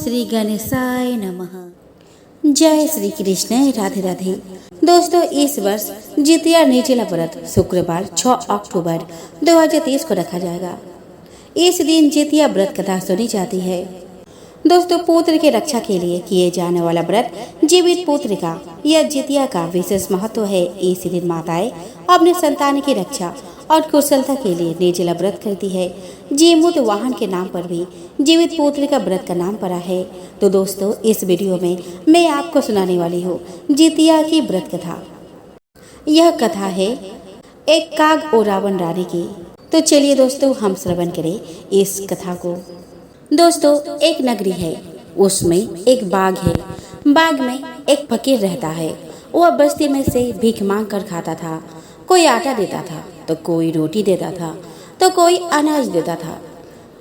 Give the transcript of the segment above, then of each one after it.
श्री गणेशाय नमः। जय श्री कृष्ण। राधे राधे। दोस्तों, इस वर्ष जितिया निर्जला व्रत शुक्रवार 6 अक्टूबर 2023 को रखा जाएगा। इस दिन जितिया व्रत कथा सुनी जाती है। दोस्तों, पुत्र की रक्षा के लिए किए जाने वाला व्रत जीवित पुत्र का यह जितिया का विशेष महत्व है। इस दिन माताएं अपने संतान की रक्षा और कुशलता के लिए निर्जला व्रत करती है। जीमूत वाहन के नाम पर भी जीवित पुत्र का व्रत का नाम पड़ा है। तो दोस्तों, इस वीडियो में मैं आपको सुनाने वाली हूँ जितिया की व्रत कथा। यह कथा है एक काग और रावण रानी की। तो चलिए दोस्तों, हम श्रवण करें इस कथा को। दोस्तों, एक नगरी है, उसमें एक बाग है। बाग में एक फकीर रहता है। वह बस्ती में से भीख मांग कर खाता था। कोई आटा देता था तो कोई रोटी देता था तो कोई अनाज देता था।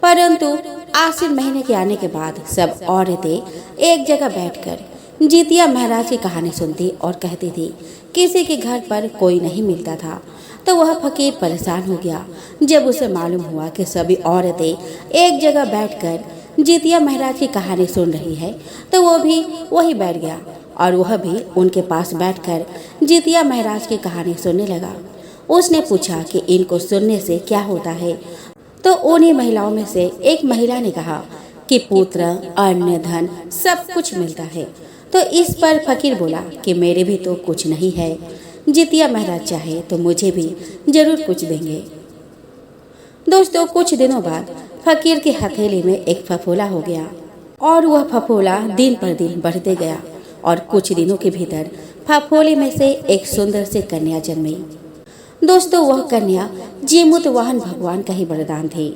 परंतु आश्विन महीने के आने के बाद सब औरतें एक जगह बैठकर जितिया महाराज की कहानी सुनती और कहती थी। किसी के घर पर कोई नहीं मिलता था तो वह फकीर परेशान हो गया। जब उसे मालूम हुआ कि सभी औरतें एक जगह बैठकर जितिया महाराज की कहानी सुन रही है तो वो भी वही बैठ गया और वह भी उनके पास बैठकर जितिया महाराज की कहानी सुनने लगा। उसने पूछा कि इनको सुनने से क्या होता है। तो उन्हीं महिलाओं में से एक महिला ने कहा कि पुत्र, अन्न, धन सब कुछ मिलता है। तो इस पर फकीर बोला कि मेरे भी तो कुछ नहीं है। जितिया महाराज चाहे तो मुझे भी जरूर कुछ देंगे। दोस्तों, कुछ दिनों बाद फकीर की हथेली में एक फफोला हो गया और वह फफोला दिन पर दिन बढ़ते गया और कुछ दिनों के भीतर फफोले में से एक सुंदर सी कन्या जन्मी। दोस्तों, वह कन्या जीमूत वाहन भगवान का ही वरदान थी।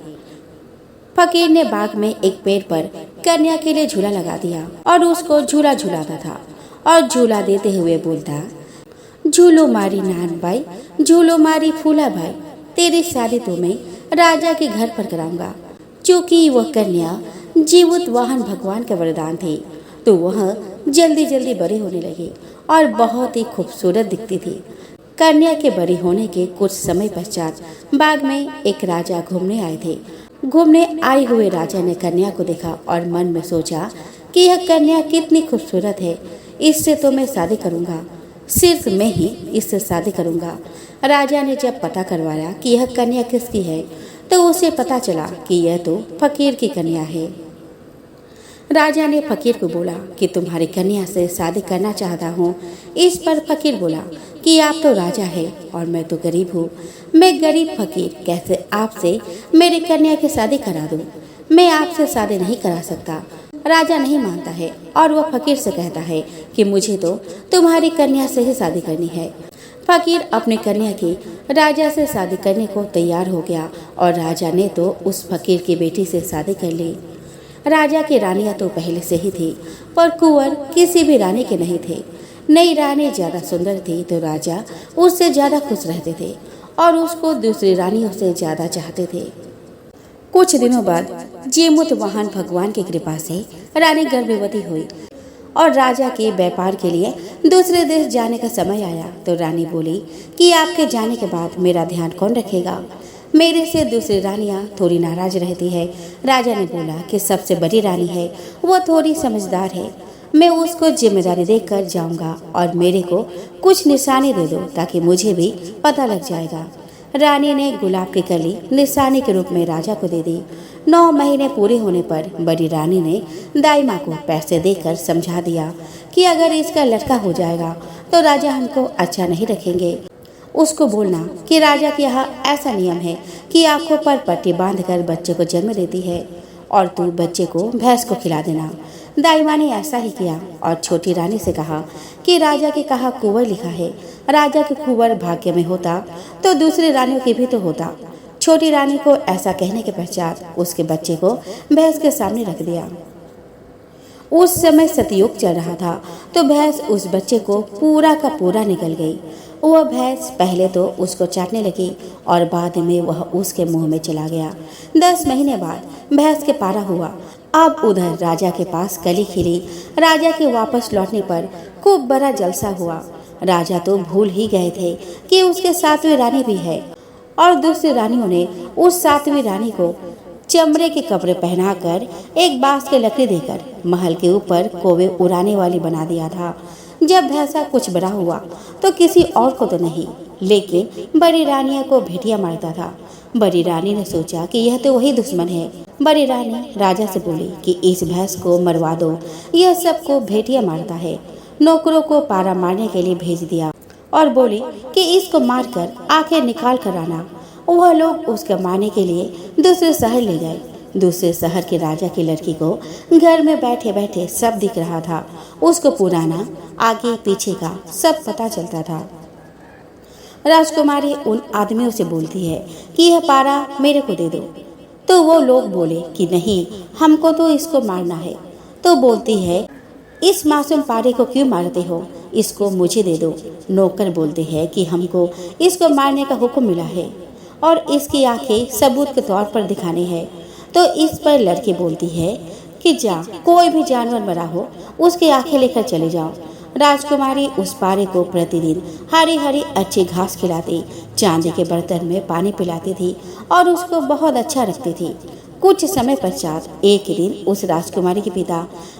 फकीर ने बाग में एक पेड़ पर कन्या के लिए झूला लगा दिया और उसको झूला झूलाता था और झूला देते हुए बोलता, झूलो मारी नान भाई, झूलो मारी फूला भाई, तेरी शादी तो मैं राजा के घर पर कराऊंगा। चूंकि वह कन्या जीमूत वाहन भगवान का वरदान थी तो वह जल्दी जल्दी बड़ी होने लगी और बहुत ही खूबसूरत दिखती थी। कन्या के बड़ी होने के कुछ समय पश्चात बाग में एक राजा घूमने आए थे। घूमने आए हुए राजा ने कन्या को देखा और मन में सोचा कि यह कन्या कितनी खूबसूरत है, इससे तो मैं शादी करूंगा, सिर्फ मैं ही इससे शादी करूंगा। राजा ने जब पता करवाया कि यह कन्या किसकी है तो उसे पता चला कि यह तो फकीर की कन्या है। राजा ने फकीर को बोला कि तुम्हारी कन्या से शादी करना चाहता हूँ। इस पर फकीर बोला कि आप तो राजा है और मैं तो गरीब हूँ। मैं गरीब फकीर कैसे आपसे मेरी कन्या की शादी करा दूँ? मैं आपसे शादी नहीं करा सकता। राजा नहीं मानता है और वह फकीर से कहता है कि मुझे तो तुम्हारी कन्या से ही शादी करनी है। फकीर अपनी कन्या की राजा से शादी करने को तैयार हो गया और राजा ने तो उस फकीर की बेटी से शादी कर ली। राजा की रानियां तो पहले से ही थी, पर कुंवर किसी भी रानी के नहीं थे। नई रानी ज्यादा सुंदर थी तो राजा उससे ज्यादा खुश रहते थे और उसको दूसरी रानियों से ज्यादा चाहते थे। कुछ दिनों बाद जीमूत वाहन भगवान की कृपा से रानी गर्भवती हुई और राजा के व्यापार के लिए दूसरे देश जाने का समय आया तो रानी बोली कि आपके जाने के बाद मेरा ध्यान कौन रखेगा? मेरे से दूसरी रानियां थोड़ी नाराज रहती है। राजा ने बोला कि सबसे बड़ी रानी है, वो थोड़ी समझदार है, मैं उसको जिम्मेदारी देकर जाऊंगा और मेरे को कुछ निशानी दे दो ताकि मुझे भी पता लग जाएगा। रानी ने गुलाब की कली निशानी के रूप में राजा को दे दी। 9 महीने पूरे होने पर बड़ी रानी ने दाई माँ को पैसे देकर समझा दिया कि अगर इसका लड़का हो जाएगा तो राजा हमको अच्छा नहीं रखेंगे। उसको बोलना कि राजा के यहाँ ऐसा नियम है कि आंखों पर पट्टी बांधकर बच्चे को जन्म देती है और तू बच्चे को भैंस को खिला देना। दाई माँ ने ऐसा ही किया और छोटी रानी से कहा कि राजा के कहा कुंवर लिखा है, राजा के कुंवर भाग्य में होता तो दूसरी रानियों के भी तो होता। छोटी रानी को ऐसा कहने के पश्चात उसके बच्चे को भैंस के सामने रख दिया। उस समय सतयुग चल रहा था तो भैंस उस बच्चे को पूरा का पूरा निकल गई। वह भैंस पहले तो उसको चाटने लगी और बाद में वह उसके मुंह में चला गया। 10 महीने बाद भैंस के पारा हुआ। अब उधर राजा के पास कली खिली। राजा के वापस लौटने पर खूब बड़ा जलसा हुआ। राजा तो भूल ही गए थे कि उसके 7वीं रानी भी है और दूसरी रानियों ने उस 7वीं रानी को चमड़े के कपड़े पहनाकर एक बांस की लकड़ी देकर महल के ऊपर कोवे उड़ाने वाली बना दिया था। जब भैंसा कुछ बड़ा हुआ तो किसी और को तो नहीं, लेकिन बड़ी रानिया को भेटिया मारता था। बड़ी रानी ने सोचा कि यह तो वही दुश्मन है। बड़ी रानी राजा से बोली कि इस भैंस को मरवा दो, यह सबको भेटिया मारता है। नौकरों को पारा मारने के लिए भेज दिया और बोली कि इसको मारकर आंखें निकाल कर आना। वह लोग उसका मारने के लिए दूसरे शहर ले गए। दूसरे शहर के राजा की लड़की को घर में बैठे बैठे सब दिख रहा था। उसको पुराना आगे पीछे का सब पता चलता था। राजकुमारी उन आदमियों से बोलती है कि यह पारा मेरे को दे दो। तो वो लोग बोले कि नहीं, हमको तो इसको मारना है। तो बोलती है, इस मासूम पारे को क्यों मारते हो, इसको मुझे दे दो। नौकर बोलते हैं कि हमको इसको मारने का हुक्म मिला है और इसकी आंखें सबूत के तौर पर दिखानी है। तो इस पर लड़की बोलती है कि जा, कोई भी जानवर मरा हो उसकी आंखें लेकर चले जाओ। राजकुमारी उस पारे को प्रतिदिन हरी हरी अच्छी घास खिलाती, चांदी के बर्तन में पानी पिलाती थी और उसको बहुत अच्छा रखती थी। कुछ समय पश्चात एक दिन उस राजकुमारी के पिता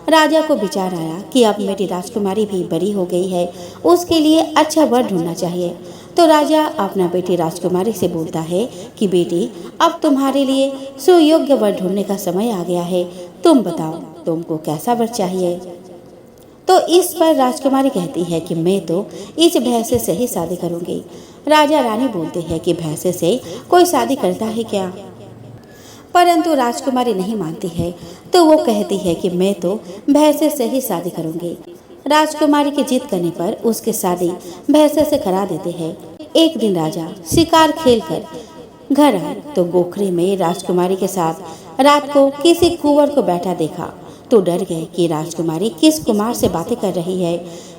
राजा को विचार आया कि अब मेरी राजकुमारी भी बड़ी हो गई है, उसके लिए अच्छा वर ढूंढना चाहिए। तो राजा अपना बेटी राजकुमारी से बोलता है कि बेटी, अब तुम्हारे लिए सुयोग्य वर ढूंढने का समय आ गया है। तुम बताओ, तुमको कैसा वर चाहिए। तो इस पर राजकुमारी कहती है कि मैं तो इस भैंसे से ही शादी करूंगी। राजा रानी बोलते हैं कि भैंसे से कोई शादी करता है क्या, परंतु राजकुमारी नहीं मानती है। तो वो कहती है कि मैं तो भैंसे से ही शादी करूंगी। राजकुमारी की जिद करने पर उसकी शादी भैंसे से करा देते हैं। एक दिन राजा शिकार खेलकर घर आए तो गोखरे में राजकुमारी के साथ रात को किसी कुंवर को बैठा देखा तो डर गए कि राजकुमारी किस कुमार से बातें कर रही है।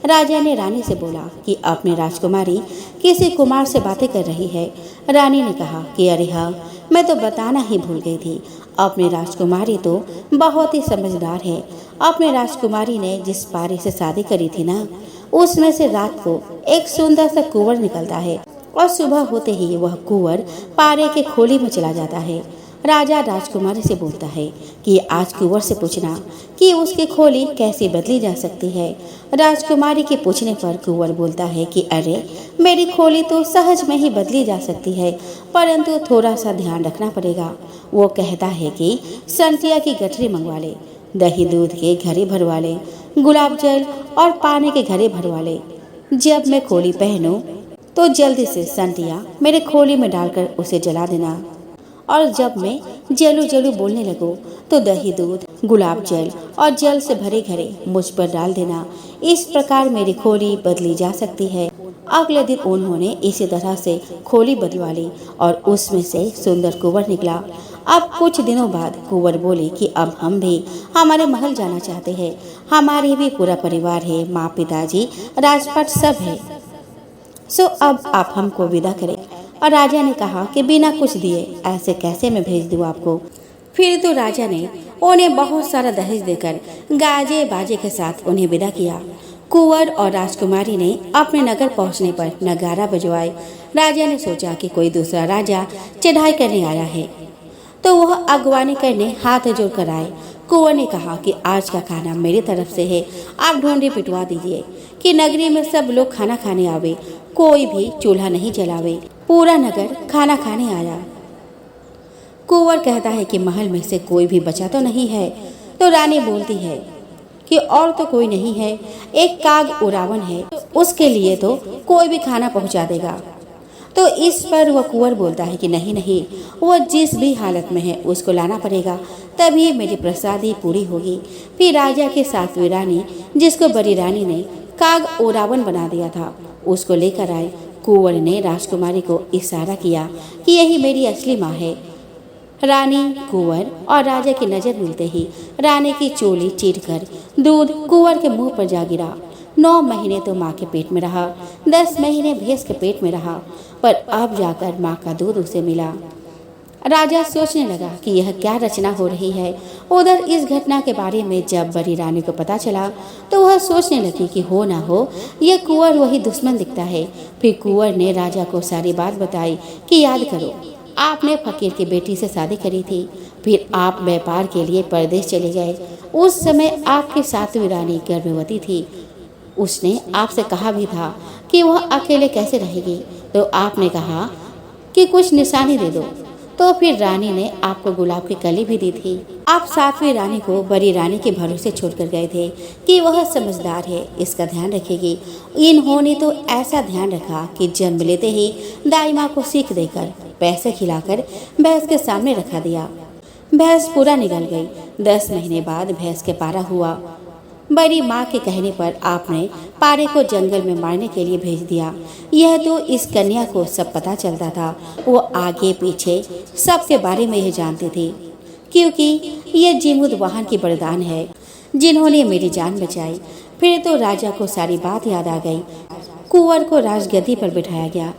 राजा ने रानी से बोला कि अपनी राजकुमारी किसी कुमार से बातें कर रही है। रानी ने कहा कि अरे हाँ, मैं तो बताना ही भूल गई थी, अपनी राजकुमारी तो बहुत ही समझदार है। अपनी राजकुमारी ने जिस पारे से शादी करी थी ना, उसमें से रात को एक सुंदर सा कुंवर निकलता है और सुबह होते ही वह कुंवर पारे के खोली में चला जाता है। राजा राजकुमारी से बोलता है कि आज कुंवर से पूछना कि उसकी खोली कैसे बदली जा सकती है। राजकुमारी के पूछने पर कुंवर बोलता है कि अरे, मेरी खोली तो सहज में ही बदली जा सकती है, परंतु थोड़ा सा ध्यान रखना पड़ेगा। वो कहता है कि संतिया की गठरी मंगवा ले, दही दूध के घड़े भरवा ले, गुलाब जल और पानी के घड़े भरवा ले। जब मैं खोली पहनूं तो जल्दी से संतिया मेरे खोली में डालकर उसे जला देना, और जब मैं जलू जलू बोलने लगूं तो दही दूध, गुलाब जल और जल से भरे घड़े मुझ पर डाल देना। इस प्रकार मेरी खोली बदली जा सकती है। अगले दिन उन्होंने इसी तरह से खोली बदलवा ली और उसमें से सुंदर कुंवर निकला। अब कुछ दिनों बाद कुंवर बोले कि अब हम भी हमारे महल जाना चाहते हैं, हमारे भी पूरा परिवार है, माँ, पिताजी, राजपाट सब है। सो अब आप हमको विदा करें। और राजा ने कहा कि बिना कुछ दिए ऐसे कैसे मैं भेज दूँ आपको। फिर तो राजा ने उन्हें बहुत सारा दहेज देकर गाजे बाजे के साथ उन्हें विदा किया। कुंवर और राजकुमारी ने अपने नगर पहुंचने पर नगारा बजवाए। राजा ने सोचा कि कोई दूसरा राजा चढ़ाई करने आया है, तो वह अगवानी करने हाथ जोड़ कर आए। कुंवर ने कहा कि आज का खाना मेरी तरफ से है, आप ढूंढे पिटवा दीजिए कि नगरी में सब लोग खाना खाने आवे, कोई भी चूल्हा नहीं जलावे। पूरा नगर खाना खाने आया। कुंवर कहता है कि महल में से कोई भी बचा तो नहीं है। तो रानी बोलती है कि और तो कोई नहीं है, एक काग उरावन है, उसके लिए तो कोई भी खाना पहुंचा देगा। तो इस पर वह कुंवर बोलता है कि नहीं नहीं, वह जिस भी हालत में है उसको लाना पड़ेगा, तभी मेरी प्रसादी पूरी होगी। फिर राजा की सातवीं रानी, जिसको बड़ी रानी ने काग ओरावन बना दिया था, उसको लेकर आए। कुंवर ने राजकुमारी को इशारा किया कि यही मेरी असली माँ है। रानी, कुंवर और राजा की नजर मिलते ही रानी की चोली चीरकर दूध कुंवर के मुंह पर जा गिरा। 9 महीने तो माँ के पेट में रहा, 10 महीने भैंस के पेट में रहा, पर अब जाकर माँ का दूध उसे मिला। राजा सोचने लगा कि यह क्या रचना हो रही है। उधर इस घटना के बारे में जब बड़ी रानी को पता चला तो वह सोचने लगी कि हो ना हो यह कुंवर वही दुश्मन दिखता है। फिर कुंवर ने राजा को सारी बात बताई कि याद करो, आपने फकीर की बेटी से शादी करी थी, फिर आप व्यापार के लिए परदेश चले गए। उस समय आपकी सातवीं रानी गर्भवती थी। उसने आपसे कहा भी था कि वह अकेले कैसे रहेगी, तो आपने कहा कि कुछ निशानी दे दो। तो फिर रानी ने आपको गुलाब की कली भी दी थी। आप सातवीं रानी को बड़ी रानी के भरोसे छोड़कर गए थे कि वह समझदार है, इसका ध्यान रखेगी। इन्होंने तो ऐसा ध्यान रखा कि जन्म लेते ही दाई माँ को सीख देकर पैसे खिलाकर भैंस के सामने रखा दिया। भैंस पूरा निगल गई। 10 महीने बाद भैंस के पारा हुआ। बड़ी माँ के कहने पर आपने पारे को जंगल में मारने के लिए भेज दिया। यह तो इस कन्या को सब पता चलता था। वो आगे पीछे सबके बारे में यह जानती थी, क्योंकि यह जीमुद वाहन की वरदान है जिन्होंने मेरी जान बचाई। फिर तो राजा को सारी बात याद आ गई। कुंवर को राजगद्दी पर बिठाया गया।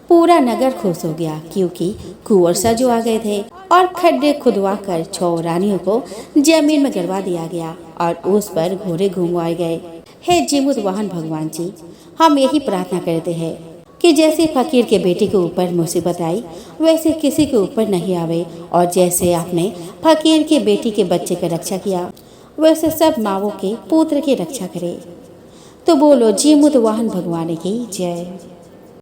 पूरा नगर खुश हो गया, क्योंकि कुंवर सजो आ गए थे और खड्डे खुदवाकर 6 रानियों को जमीन में गड़वा दिया गया और उस पर घोड़े घुमवाए गए। हे जीमुद वाहन भगवान जी, हम यही प्रार्थना करते हैं कि जैसे फकीर के बेटे के ऊपर मुसीबत आई वैसे किसी के ऊपर नहीं आवे, और जैसे आपने फकीर के बेटी के बच्चे की रक्षा किया वैसे सब मावों के पुत्र की रक्षा करे। तो बोलो जीमुद वाहन भगवान की जय।